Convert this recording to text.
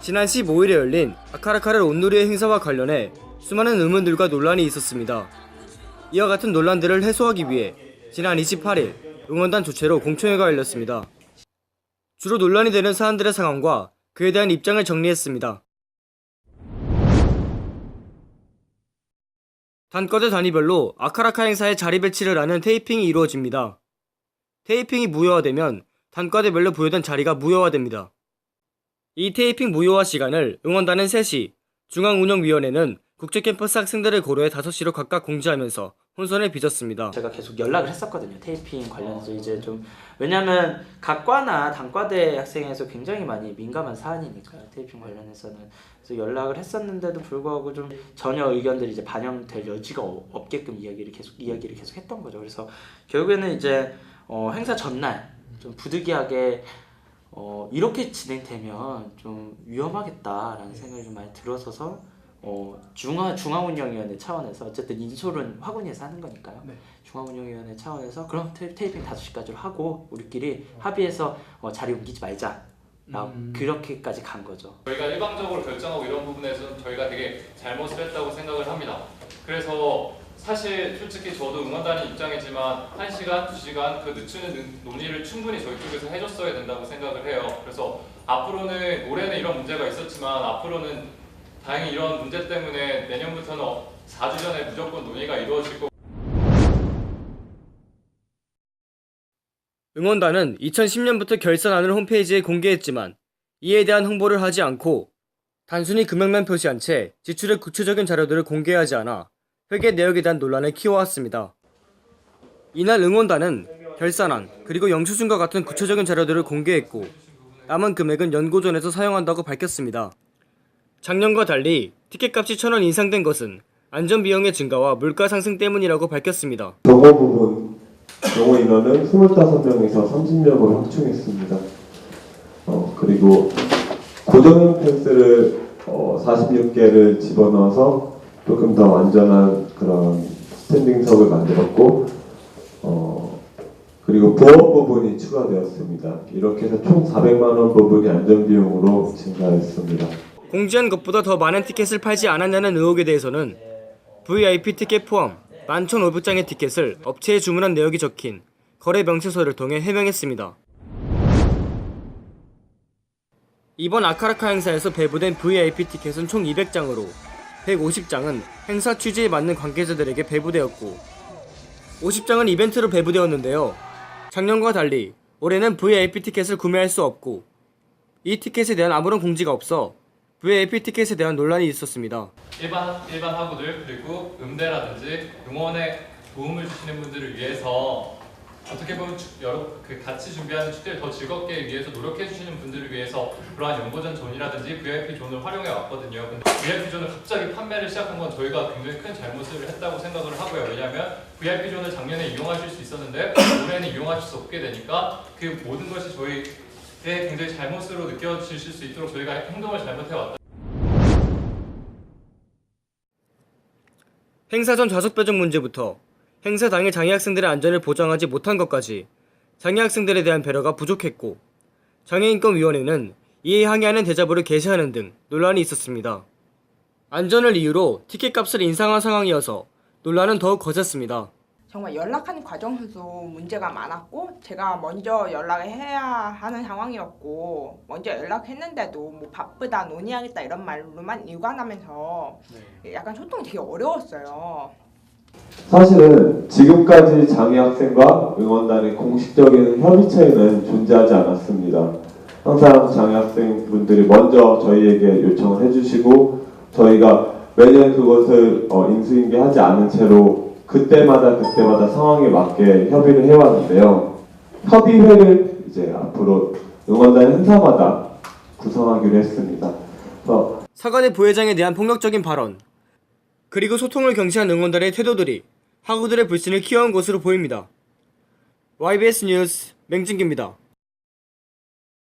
지난 15일에 열린 아카라카르 온누리의 행사와 관련해 수많은 의문들과 논란이 있었습니다. 이와 같은 논란들을 해소하기 위해 지난 28일 응원단 주최로 공청회가 열렸습니다. 주로 논란이 되는 사안들의 상황과 그에 대한 입장을 정리했습니다. 단과대 단위별로 아카라카 행사의 자리 배치를 하는 테이핑이 이루어집니다. 테이핑이 무효화되면 단과대별로 부여된 자리가 무효화됩니다. 이 테이핑 무효화 시간을 응원단은 3시, 중앙운영위원회는 국제캠퍼스 학생들을 고려해 5시로 각각 공지하면서 혼선을 빚었습니다. 제가 계속 연락을 했었거든요. 테이핑 관련해서 이제 좀 왜냐면 각과나 단과대 학생에서 굉장히 많이 민감한 사안이니까요. 테이핑 관련해서는 그래서 연락을 했었는데도 불구하고 좀 전혀 의견들이 이제 반영될 여지가 없게끔 이야기를 계속 했던 거죠. 그래서 결국에는 이제 행사 전날 좀 부득이하게 이렇게 진행되면 좀 위험하겠다라는 생각이 좀 많이 들어서서 중앙운영위원회 차원에서 어쨌든 인솔은 화군에서 하는 거니까요. 네. 중앙운영위원회 차원에서 그럼 테이핑 5시까지로 하고 우리끼리 합의해서 자리 옮기지 말자. 그렇게까지 간 거죠. 저희가 일방적으로 결정하고 이런 부분에서는 저희가 되게 잘못을 했다고 생각을 합니다. 그래서 사실 솔직히 저도 응원단의 입장이지만 1시간, 2시간 그 늦추는 논의를 충분히 저희 쪽에서 해줬어야 된다고 생각을 해요. 그래서 앞으로는 올해는 이런 문제가 있었지만 앞으로는 다행히 이런 문제 때문에 내년부터는 4주 전에 무조건 논의가 이루어질 거고. 응원단은 2010년부터 결산안을 홈페이지에 공개했지만 이에 대한 홍보를 하지 않고 단순히 금액만 표시한 채 지출의 구체적인 자료들을 공개하지 않아 회계 내역에 대한 논란을 키워왔습니다. 이날 응원단은 결산안 그리고 영수증과 같은 구체적인 자료들을 공개했고 남은 금액은 연고전에서 사용한다고 밝혔습니다. 작년과 달리 티켓값이 1,000원 인상된 것은 안전비용의 증가와 물가 상승 때문이라고 밝혔습니다. 경호 부분 경호 인원은 25명에서 30명으로 확충했습니다. 그리고 고정형 펜스를 46개를 집어넣어서 조금 더 안전한 그런 스탠딩석을 만들었고 그리고 보험 부분이 추가되었습니다. 이렇게 해서 총 400만 원 부분이 안전비용으로 증가했습니다. 공지한 것보다 더 많은 티켓을 팔지 않았냐는 의혹에 대해서는 VIP 티켓 포함 11,500장의 티켓을 업체에 주문한 내역이 적힌 거래 명세서를 통해 해명했습니다. 이번 아카라카 행사에서 배부된 VIP 티켓은 총 200장으로 150장은 행사 취지에 맞는 관계자들에게 배부되었고 50장은 이벤트로 배부되었는데요. 작년과 달리 올해는 VIP 티켓을 구매할 수 없고 이 티켓에 대한 아무런 공지가 없어 VIP 티켓에 대한 논란이 있었습니다. 일반 학우들 그리고 음대라든지 응원에 도움을 주시는 분들을 위해서 어떻게 보면 같이 준비하는 축제를 더 즐겁게 위해서 노력해 주시는 분들을 위해서 그러한 연고전 존이라든지 VIP 존을 활용해 왔거든요. 근데 VIP 존을 갑자기 판매를 시작한 건 저희가 굉장히 큰 잘못을 했다고 생각을 하고요. 왜냐하면 VIP 존을 작년에 이용하실 수 있었는데 올해는 이용하실 수 없게 되니까 그 모든 것이 저희 굉장히 잘못으로 느껴지실 수 있도록 저희가 행동을 잘못해왔다. 행사 전 좌석 배정 문제부터 행사 당일 장애학생들의 안전을 보장하지 못한 것까지 장애학생들에 대한 배려가 부족했고 장애인권위원회는 이에 항의하는 대자보를 게시하는 등 논란이 있었습니다. 안전을 이유로 티켓값을 인상한 상황이어서 논란은 더욱 거셌습니다. 정말 연락하는 과정에서 문제가 많았고 제가 먼저 연락을 해야 하는 상황이었고 먼저 연락했는데도 뭐 바쁘다 논의하겠다 이런 말로만 일관하면서 약간 소통이 되게 어려웠어요. 사실은 지금까지 장애학생과 응원단의 공식적인 협의 체는 존재하지 않았습니다. 항상 장애학생분들이 먼저 저희에게 요청을 해주시고 저희가 매년 그것을 인수인계하지 않은 채로 그때마다 상황에 맞게 협의를 해왔는데요. 협의회를 이제 앞으로 응원단 행사마다 구성하기로 했습니다. 사관의 부회장에 대한 폭력적인 발언 그리고 소통을 경시한 응원단의 태도들이 학우들의 불신을 키워온 것으로 보입니다. YBS 뉴스 맹진기입니다.